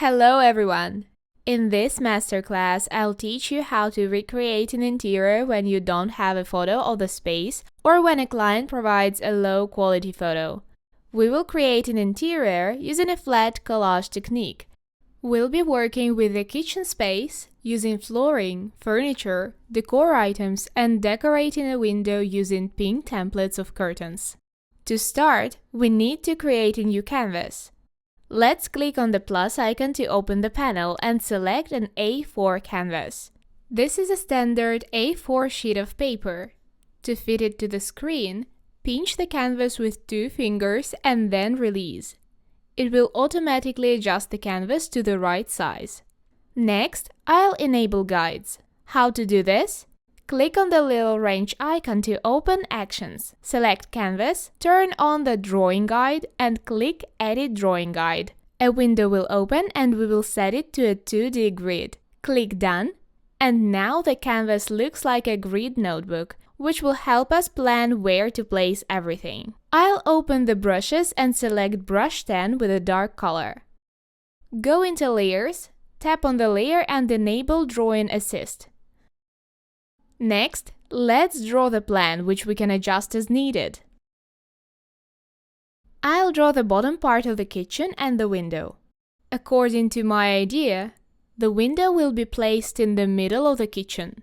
Hello everyone! In this masterclass, I'll teach you how to recreate an interior when you don't have a photo of the space or when a client provides a low-quality photo. We will create an interior using a flat collage technique. We'll be working with the kitchen space, using flooring, furniture, decor items, and decorating a window using pink templates of curtains. To start, we need to create a new canvas. Let's click on the plus icon to open the panel and select an A4 canvas. This is a standard A4 sheet of paper. To fit it to the screen, pinch the canvas with 2 fingers and then release. It will automatically adjust the canvas to the right size. Next, I'll enable guides. How to do this? Click on the little wrench icon to open Actions. Select Canvas, turn on the Drawing Guide and click Edit Drawing Guide. A window will open and we will set it to a 2D grid. Click Done, and now the canvas looks like a grid notebook, which will help us plan where to place everything. I'll open the brushes and select Brush 10 with a dark color. Go into Layers, tap on the layer and enable Drawing Assist. Next, let's draw the plan, which we can adjust as needed. I'll draw the bottom part of the kitchen and the window. According to my idea, the window will be placed in the middle of the kitchen.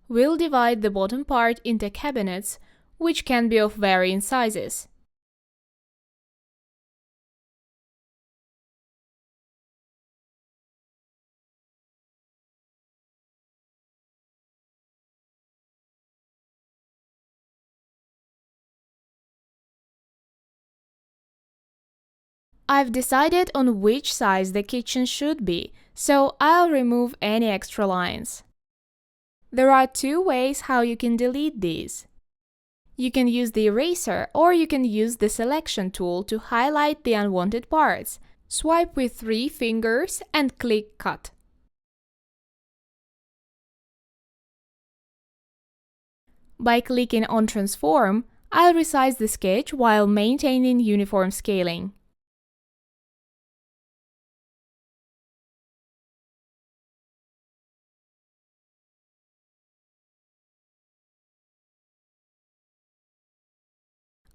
We'll divide the bottom part into cabinets, which can be of varying sizes. I've decided on which size the kitchen should be, so I'll remove any extra lines. There are 2 ways how you can delete these. You can use the eraser or you can use the selection tool to highlight the unwanted parts. Swipe with 3 fingers and click Cut. By clicking on Transform, I'll resize the sketch while maintaining uniform scaling.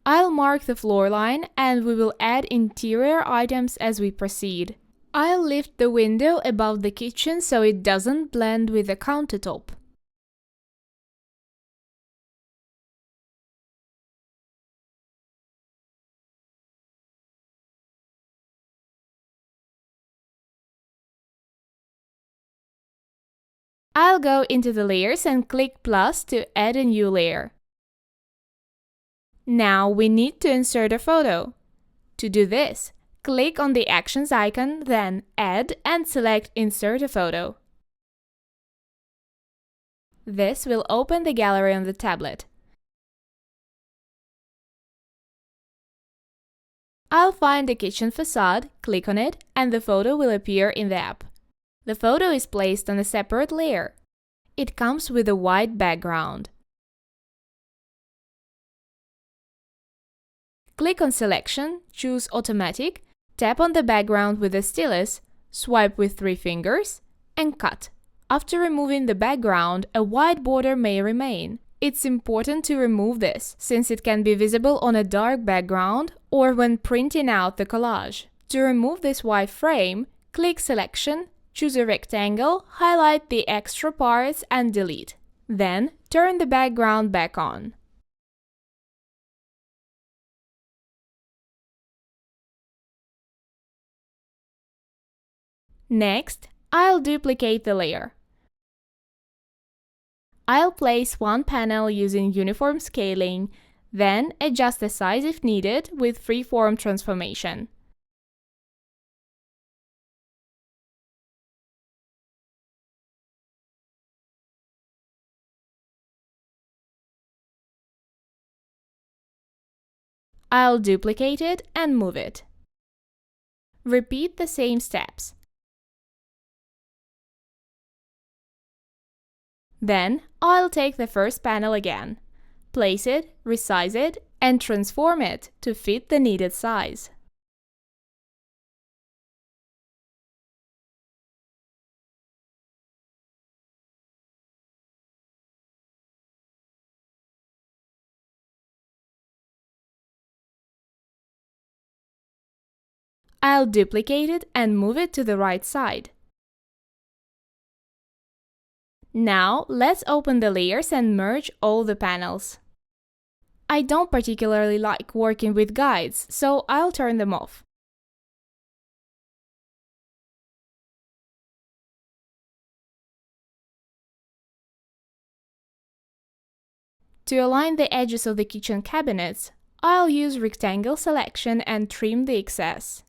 I'll mark the floor line and we will add interior items as we proceed. I'll lift the window above the kitchen so it doesn't blend with the countertop. I'll go into the layers and click plus to add a new layer. Now we need to insert a photo. To do this, click on the Actions icon, then Add and select Insert a Photo. This will open the gallery on the tablet. I'll find the kitchen facade, click on it, and the photo will appear in the app. The photo is placed on a separate layer. It comes with a white background. Click on Selection, choose Automatic, tap on the background with the stylus, swipe with 3 fingers, and cut. After removing the background, a white border may remain. It's important to remove this, since it can be visible on a dark background or when printing out the collage. To remove this white frame, click Selection, choose a rectangle, highlight the extra parts and delete. Then, turn the background back on. Next, I'll duplicate the layer. I'll place one panel using uniform scaling, Then adjust the size if needed with freeform transformation. I'll duplicate it and move it. Repeat the same steps. Then I'll take the first panel again, place it, resize it, and transform it to fit the needed size. I'll duplicate it and move it to the right side. Now let's open the layers and merge all the panels. I don't particularly like working with guides, so I'll turn them off. To align the edges of the kitchen cabinets, I'll use rectangle selection and trim the excess.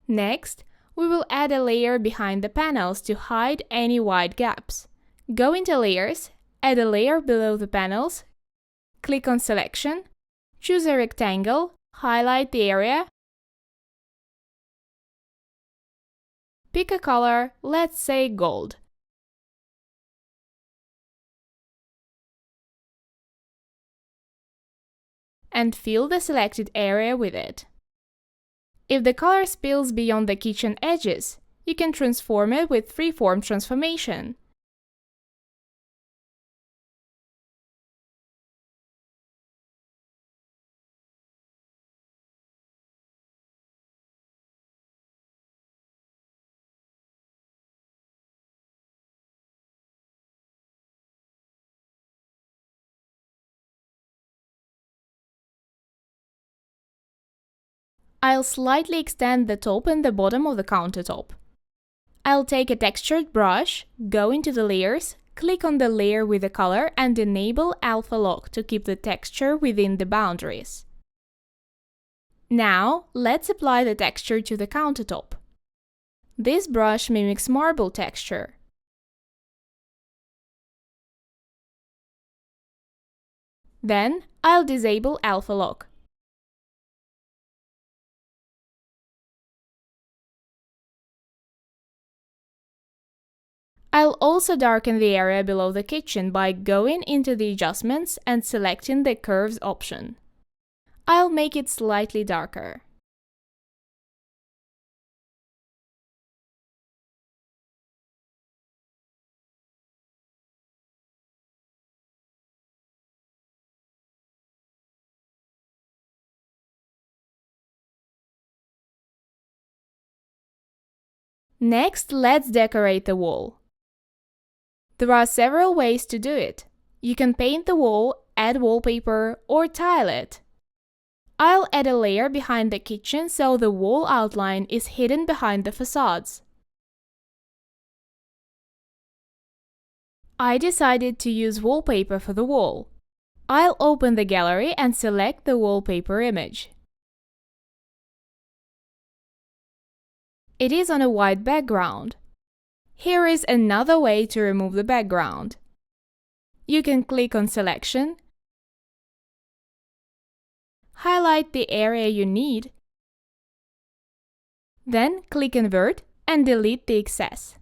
Next, we will add a layer behind the panels to hide any wide gaps. Go into Layers, add a layer below the panels, click on Selection, choose a rectangle, highlight the area, pick a color, let's say gold. And fill the selected area with it. If the color spills beyond the kitchen edges, you can transform it with freeform transformation. I'll slightly extend the top and the bottom of the countertop. I'll take a textured brush, go into the layers, click on the layer with the color and enable Alpha Lock to keep the texture within the boundaries. Now, let's apply the texture to the countertop. This brush mimics marble texture. Then, I'll disable Alpha Lock. I'll also darken the area below the kitchen by going into the adjustments and selecting the curves option. I'll make it slightly darker. Next, let's decorate the wall. There are several ways to do it. You can paint the wall, add wallpaper, or tile it. I'll add a layer behind the kitchen so the wall outline is hidden behind the facades. I decided to use wallpaper for the wall. I'll open the gallery and select the wallpaper image. It is on a white background. Here is another way to remove the background. You can click on Selection, highlight the area you need, then click Invert and delete the excess.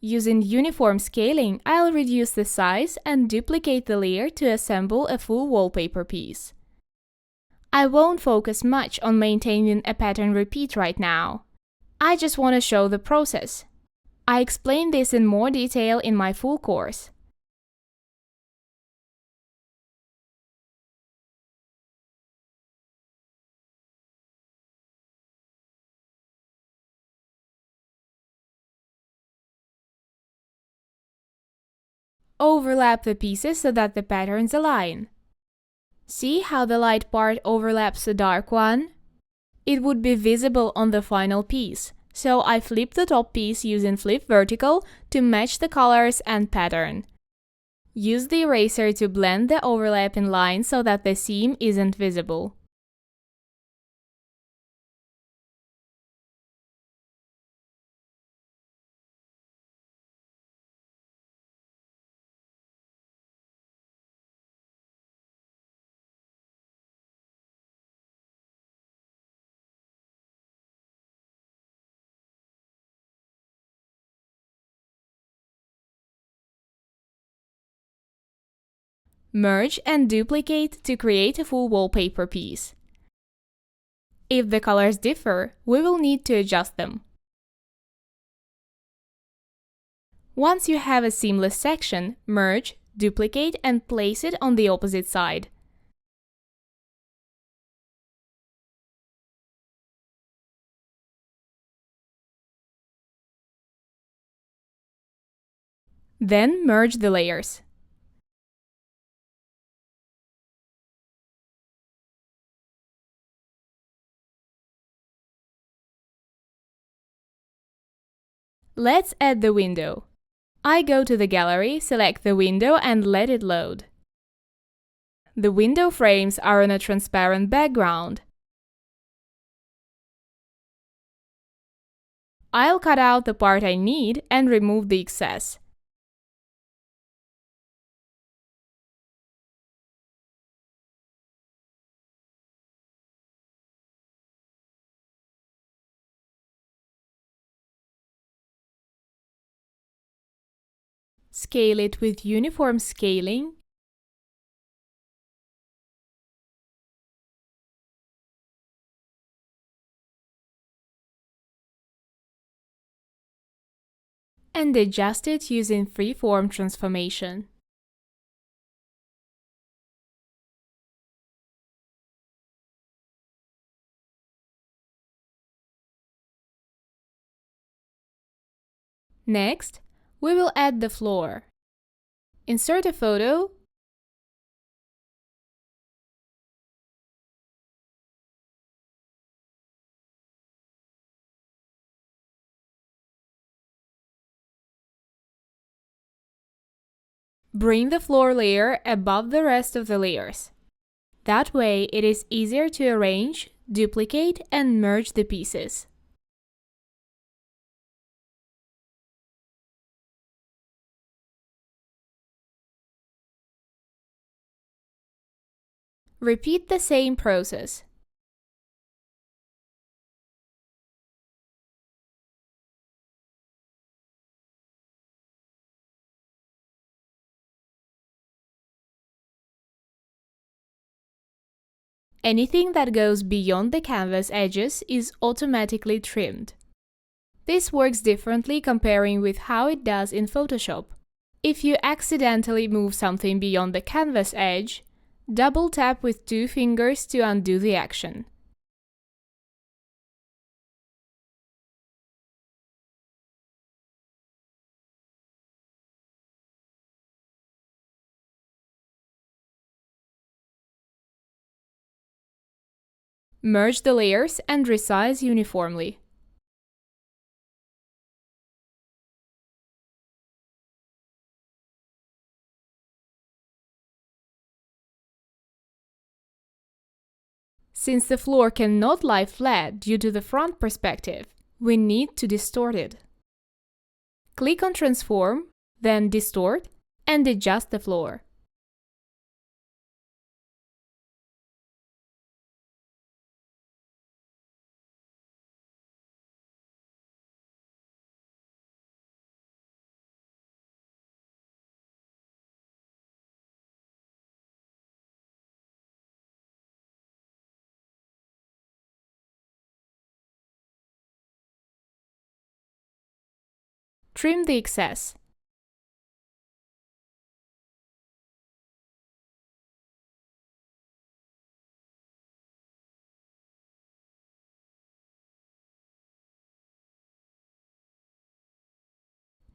Using uniform scaling, I'll reduce the size and duplicate the layer to assemble a full wallpaper piece. I won't focus much on maintaining a pattern repeat right now. I just want to show the process. I explain this in more detail in my full course. Overlap the pieces so that the patterns align. See how the light part overlaps the dark one? It would be visible on the final piece, so I flip the top piece using flip vertical to match the colors and pattern. Use the eraser to blend the overlapping line so that the seam isn't visible. Merge and duplicate to create a full wallpaper piece. If the colors differ, we will need to adjust them. Once you have a seamless section, merge, duplicate and place it on the opposite side. Then merge the layers. Let's add the window. I go to the gallery, select the window and let it load. The window frames are on a transparent background. I'll cut out the part I need and remove the excess. Scale it with uniform scaling. And adjust it using freeform transformation. Next, we will add the floor. Insert a photo. Bring the floor layer above the rest of the layers. That way, it is easier to arrange, duplicate, and merge the pieces. Repeat the same process. Anything that goes beyond the canvas edges is automatically trimmed. This works differently comparing with how it does in Photoshop. If you accidentally move something beyond the canvas edge, double tap with 2 fingers to undo the action. Merge the layers and resize uniformly. Since the floor cannot lie flat due to the front perspective, we need to distort it. Click on Transform, then Distort, and adjust the floor. Trim the excess.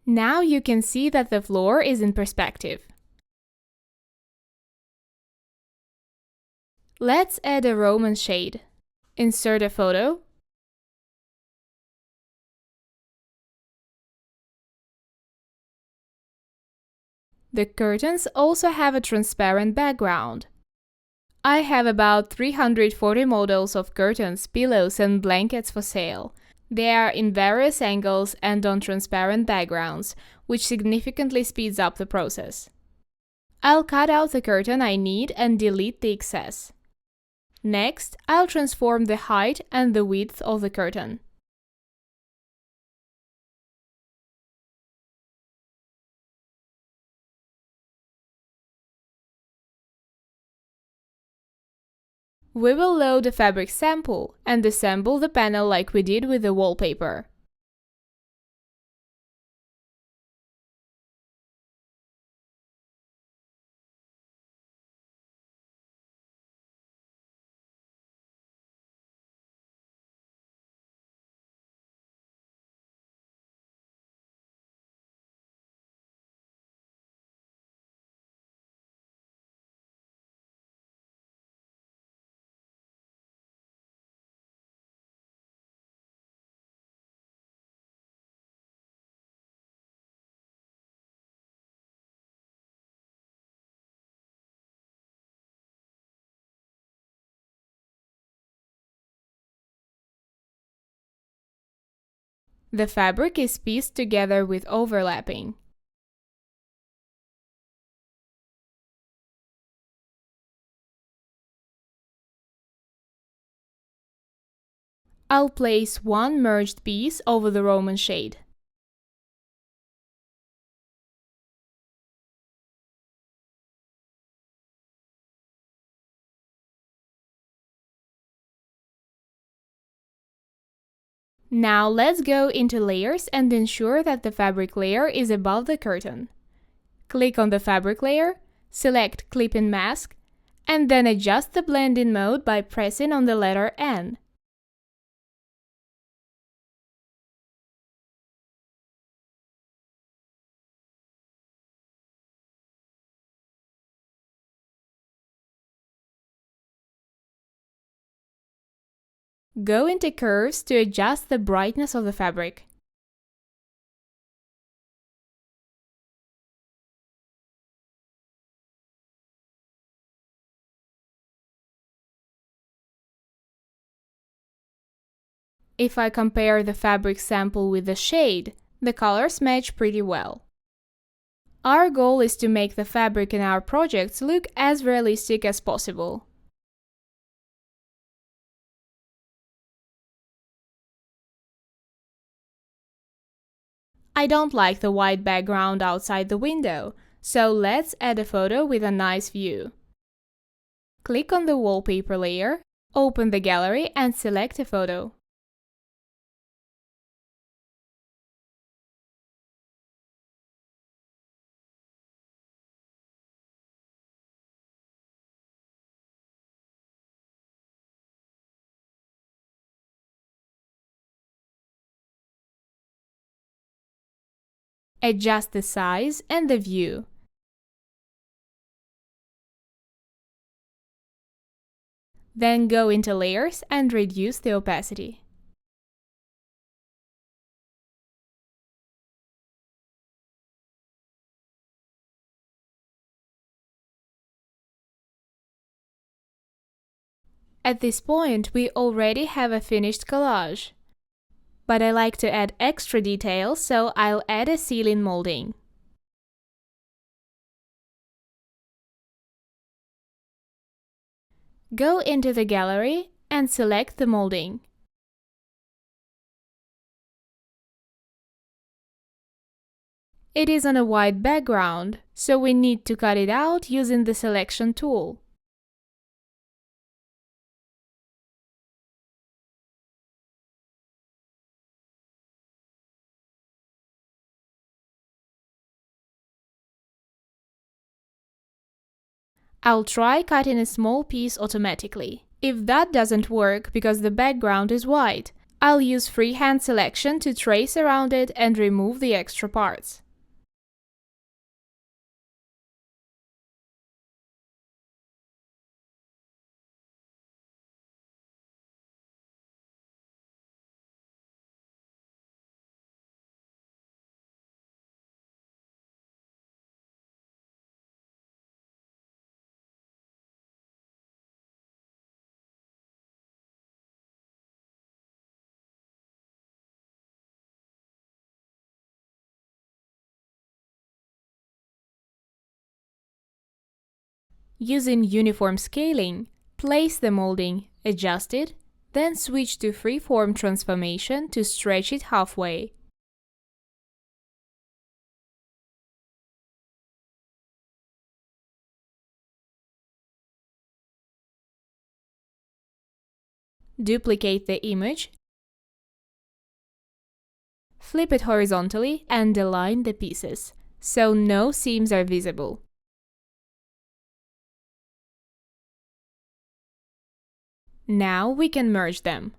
Now you can see that the floor is in perspective. Let's add a Roman shade. Insert a photo. The curtains also have a transparent background. I have about 340 models of curtains, pillows, and blankets for sale. They are in various angles and on transparent backgrounds, which significantly speeds up the process. I'll cut out the curtain I need and delete the excess. Next, I'll transform the height and the width of the curtain. We will load a fabric sample and assemble the panel like we did with the wallpaper. The fabric is pieced together with overlapping. I'll place one merged piece over the Roman shade. Now let's go into layers and ensure that the fabric layer is above the curtain. Click on the fabric layer, select Clip and Mask, and then adjust the blend-in mode by pressing on the letter N. Go into Curves to adjust the brightness of the fabric. If I compare the fabric sample with the shade, the colors match pretty well. Our goal is to make the fabric in our projects look as realistic as possible. I don't like the white background outside the window, so let's add a photo with a nice view. Click on the wallpaper layer, open the gallery and select a photo. Adjust the size and the view. Then go into Layers and reduce the opacity. At this point, we already have a finished collage. But I like to add extra details, so I'll add a ceiling molding. Go into the gallery and select the molding. It is on a white background, so we need to cut it out using the selection tool. I'll try cutting a small piece automatically. If that doesn't work because the background is white, I'll use freehand selection to trace around it and remove the extra parts. Using uniform scaling, place the molding, adjust it, then switch to freeform transformation to stretch it halfway. Duplicate the image, flip it horizontally and align the pieces, so no seams are visible. Now we can merge them.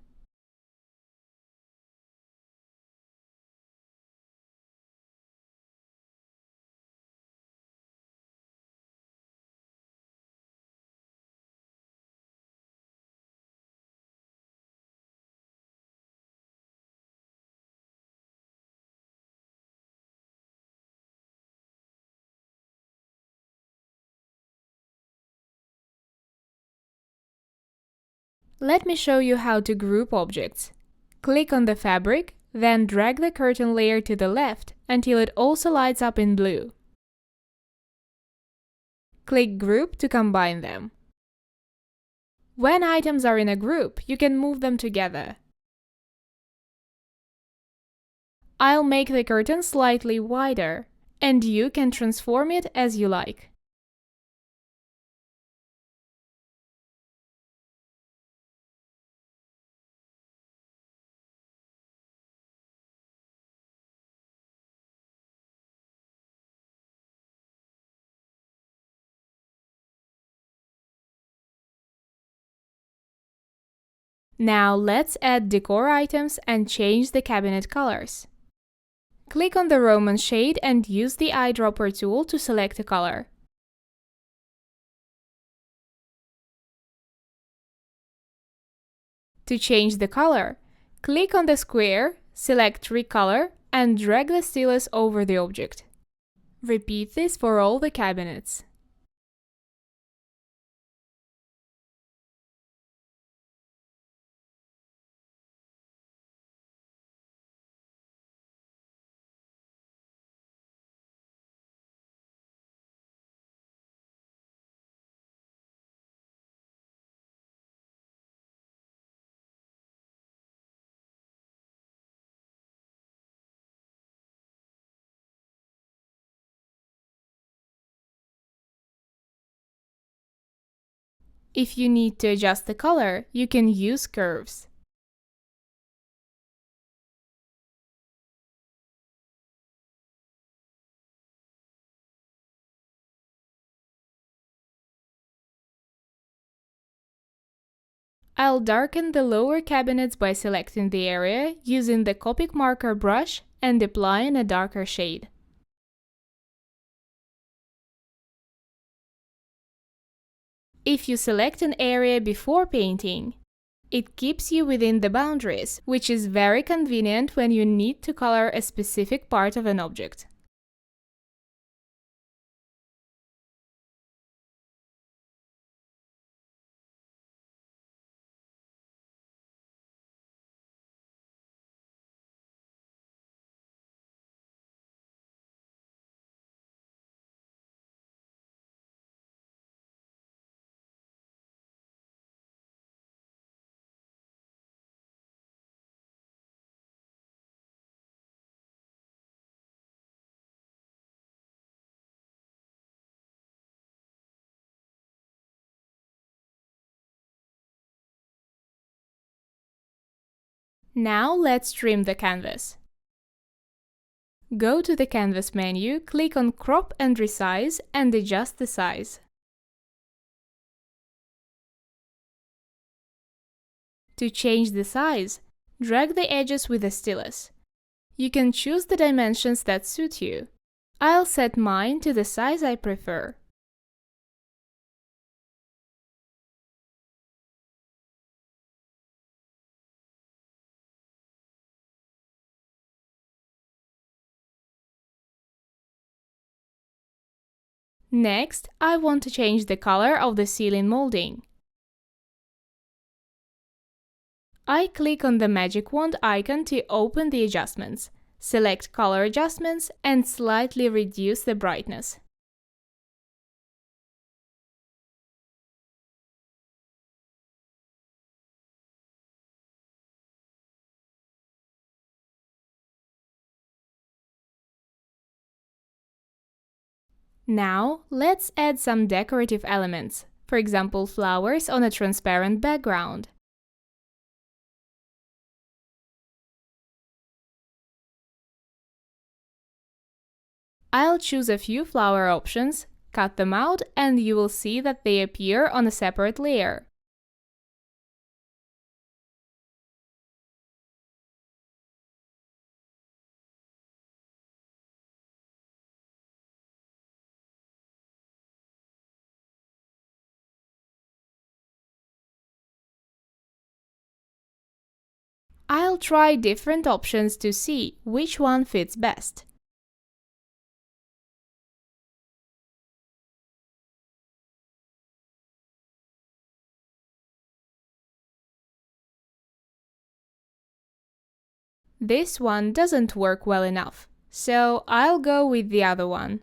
Let me show you how to group objects. Click on the fabric, then drag the curtain layer to the left until it also lights up in blue. Click Group to combine them. When items are in a group, you can move them together. I'll make the curtain slightly wider, and you can transform it as you like. Now let's add decor items and change the cabinet colors. Click on the Roman shade and use the eyedropper tool to select a color. To change the color, click on the square, select Recolor, and drag the stylus over the object. Repeat this for all the cabinets. If you need to adjust the color, you can use curves. I'll darken the lower cabinets by selecting the area using the Copic marker brush and applying a darker shade. If you select an area before painting, it keeps you within the boundaries, which is very convenient when you need to color a specific part of an object. Now let's trim the canvas. Go to the Canvas menu, click on Crop and Resize and adjust the size. To change the size, Drag the edges with a stylus. You can choose the dimensions that suit you. I'll set mine to the size I prefer. Next, I want to change the color of the ceiling molding. I click on the magic wand icon to open the adjustments. Select Color Adjustments and slightly reduce the brightness. Now, let's add some decorative elements, for example flowers on a transparent background. I'll choose a few flower options, cut them out, and you will see that they appear on a separate layer. I'll try different options to see which one fits best. This one doesn't work well enough, so I'll go with the other one.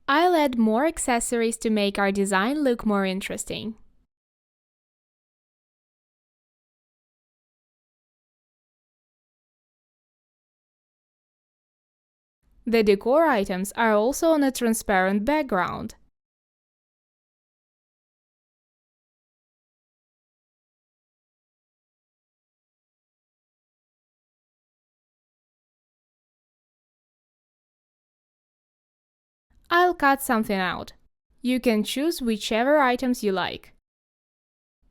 I'll add more accessories to make our design look more interesting. The decor items are also on a transparent background. I'll cut something out. You can choose whichever items you like.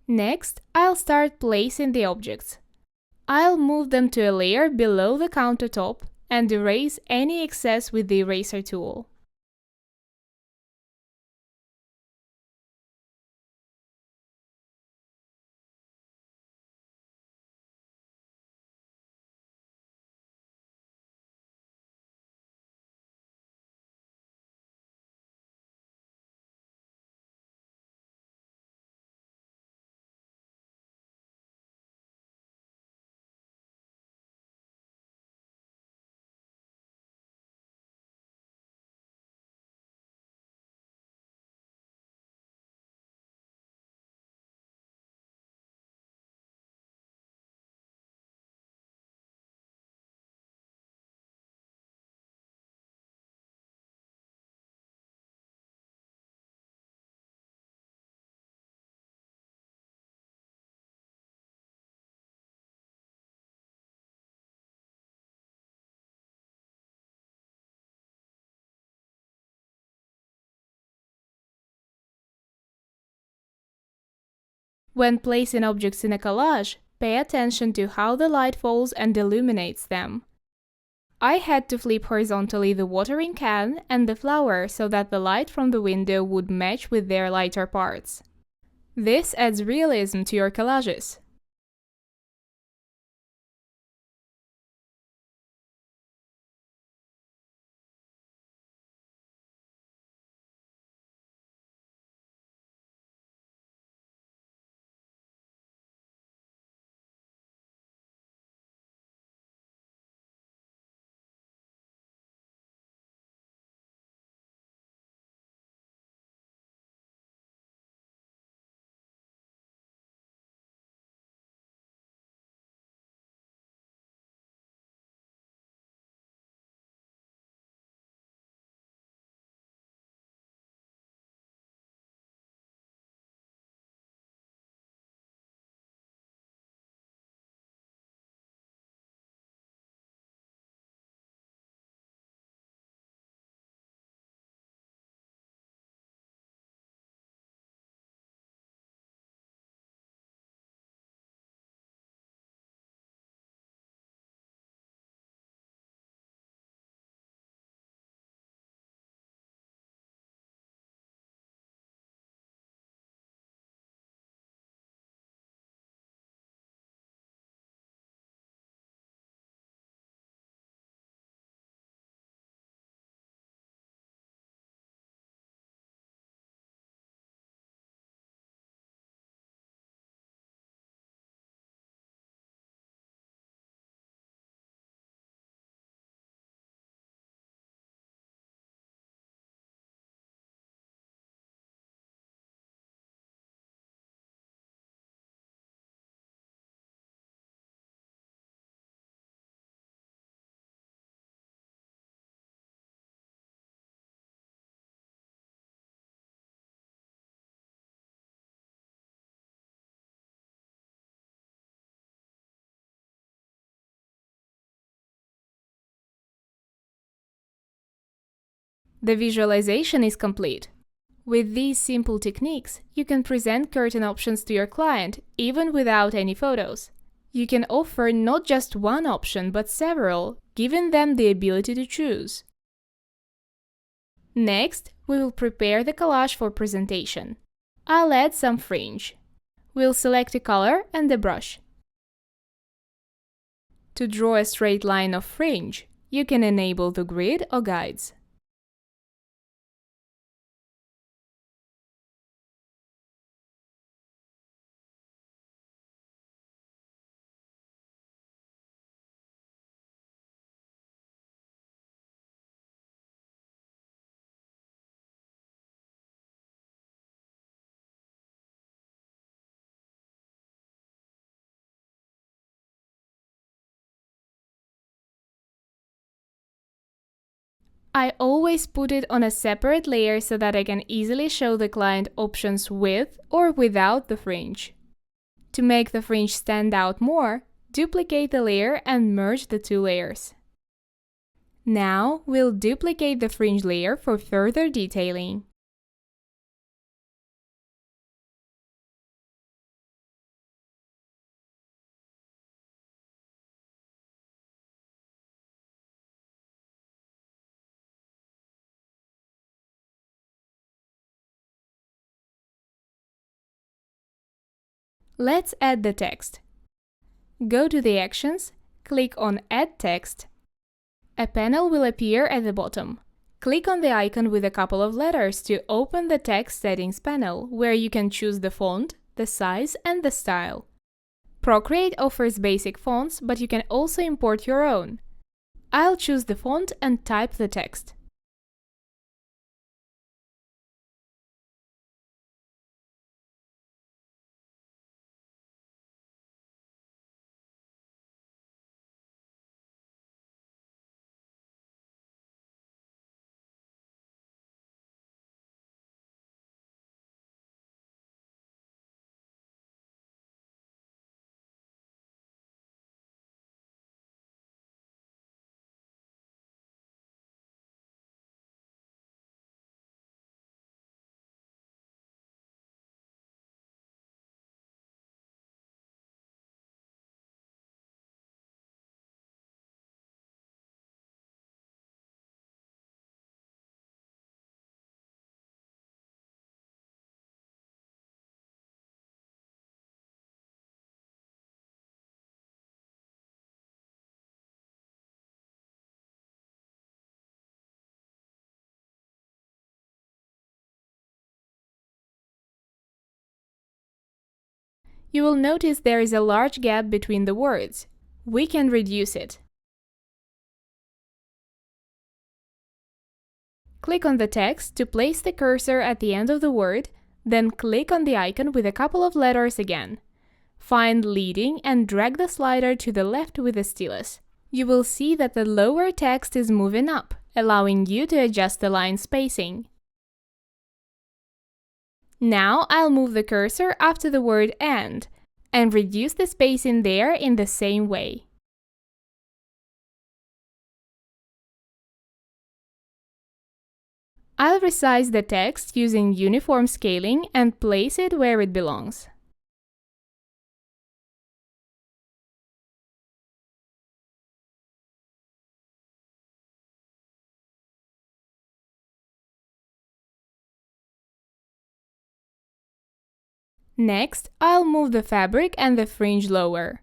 Next, I'll start placing the objects. I'll move them to a layer below the countertop and erase any excess with the eraser tool. When placing objects in a collage, pay attention to how the light falls and illuminates them. I had to flip horizontally the watering can and the flower so that the light from the window would match with their lighter parts. This adds realism to your collages. The visualization is complete. With these simple techniques, you can present curtain options to your client even without any photos. You can offer not just one option but several, giving them the ability to choose. Next, we will prepare the collage for presentation. I'll add some fringe. We'll select a color and a brush. To draw a straight line of fringe, you can enable the grid or guides. I always put it on a separate layer so that I can easily show the client options with or without the fringe. To make the fringe stand out more, duplicate the layer and merge the two layers. Now we'll duplicate the fringe layer for further detailing. Let's add the text. Go to the Actions, click on Add Text. A panel will appear at the bottom. Click on the icon with a couple of letters to open the Text Settings panel, where you can choose the font, the size, and the style. Procreate offers basic fonts, but you can also import your own. I'll choose the font and type the text. You will notice there is a large gap between the words. We can reduce it. Click on the text to place the cursor at the end of the word, then click on the icon with a couple of letters again. Find Leading and drag the slider to the left with the stylus. You will see that the lower text is moving up, allowing you to adjust the line spacing. Now I'll move the cursor after the word and reduce the spacing there in the same way. I'll resize the text using uniform scaling and place it where it belongs. Next, I'll move the fabric and the fringe lower.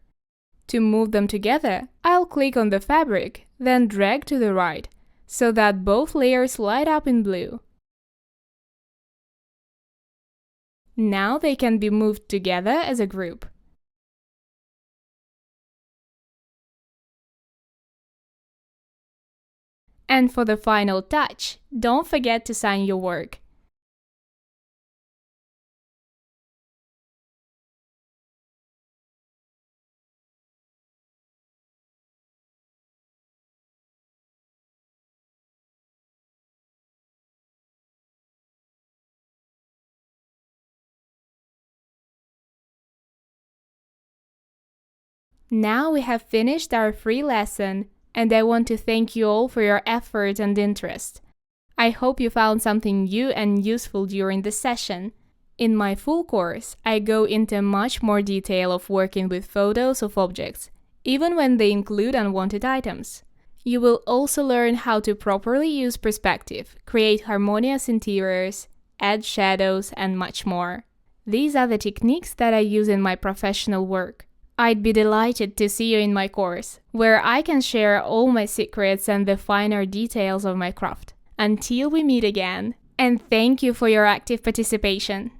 To move them together, I'll click on the fabric, then drag to the right, so that both layers light up in blue. Now they can be moved together as a group. And for the final touch, don't forget to sign your work. Now we have finished our free lesson, and I want to thank you all for your effort and interest. I hope you found something new and useful during this session. In my full course, I go into much more detail of working with photos of objects, even when they include unwanted items. You will also learn how to properly use perspective, create harmonious interiors, add shadows, and much more. These are the techniques that I use in my professional work. I'd be delighted to see you in my course, where I can share all my secrets and the finer details of my craft. Until we meet again, and thank you for your active participation.